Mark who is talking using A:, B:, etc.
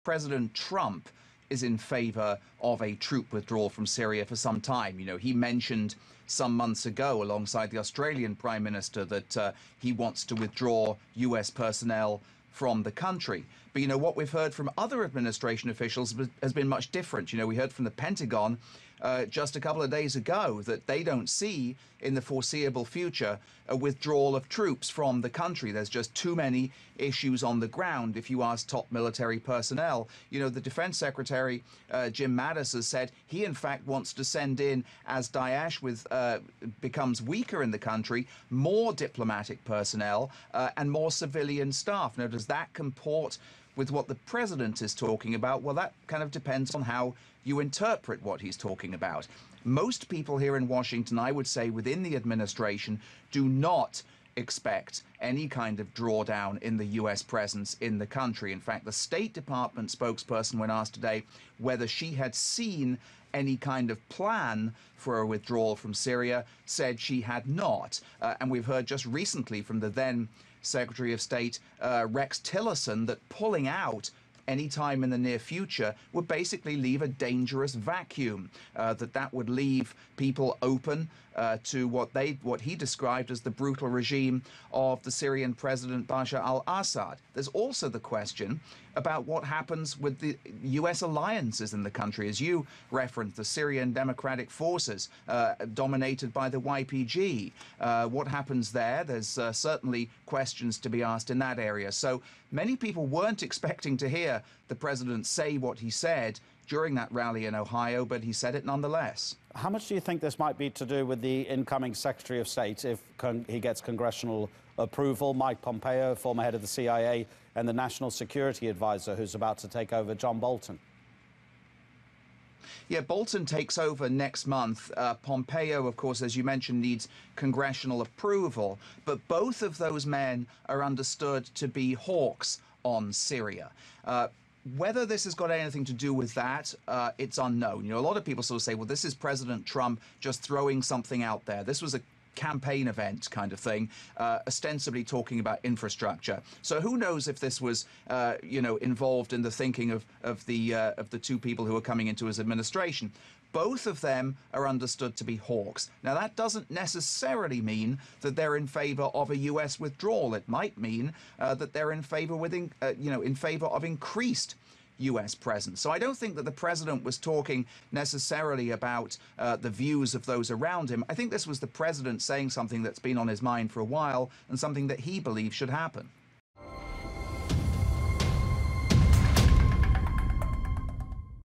A: President Trump is in favor of a troop withdrawal from Syria for some time. You know, he mentioned some months ago, alongside the Australian Prime Minister, that he wants to withdraw US personnel from the country. But, you know, what we've heard from other administration officials has been much different. You know, we heard from the Pentagon just a couple of days ago that they don't see in the foreseeable future a withdrawal of troops from the country. There's just too many issues on the ground. If you ask top military personnel, you know, the Defense Secretary, Jim Mattis, has said he, in fact, wants to send in, as Daesh becomes weaker in the country, more diplomatic personnel and more civilian staff. Now, does that comport with what the president is talking about? Well, that kind of depends on how you interpret what he's talking about. Most people here in Washington, I would say within the administration, do not expect any kind of drawdown in the U.S. presence in the country. In fact, the State Department spokesperson, when asked today whether she had seen any kind of plan for a withdrawal from Syria, said she had not. And we've heard just recently from the then Secretary of State, Rex Tillerson, that pulling out any time in the near future would basically leave a dangerous vacuum, that would leave people open to what he described as the brutal regime of the Syrian President Bashar al-Assad. There's also the question about what happens with the U.S. alliances in the country. As you referenced, the Syrian Democratic Forces, dominated by the YPG. What happens there? There's certainly questions to be asked in that area. So many people weren't expecting to hear the president say what he said during that rally in Ohio, but he said it nonetheless.
B: How much do you think this might be to do with the incoming Secretary of State, if he gets congressional approval, Mike Pompeo, former head of the CIA, and the National Security Advisor, who's about to take over, John Bolton?
A: Yeah, Bolton takes over next month. Pompeo, of course, as you mentioned, needs congressional approval. But both of those men are understood to be hawks on Syria. Whether this has got anything to do with that, it's unknown. You know, a lot of people sort of say, well, this is President Trump just throwing something out there. This was a campaign event kind of thing, ostensibly talking about infrastructure. So who knows if this was, you know, involved in the thinking of the two people who are coming into his administration. Both of them are understood to be hawks. Now, that doesn't necessarily mean that they're in favor of a U.S. withdrawal. It might mean that they're in favor in favor of increased U.S. presence. So I don't think that the president was talking necessarily about the views of those around him. I think this was the president saying something that's been on his mind for a while and something that he believes should happen.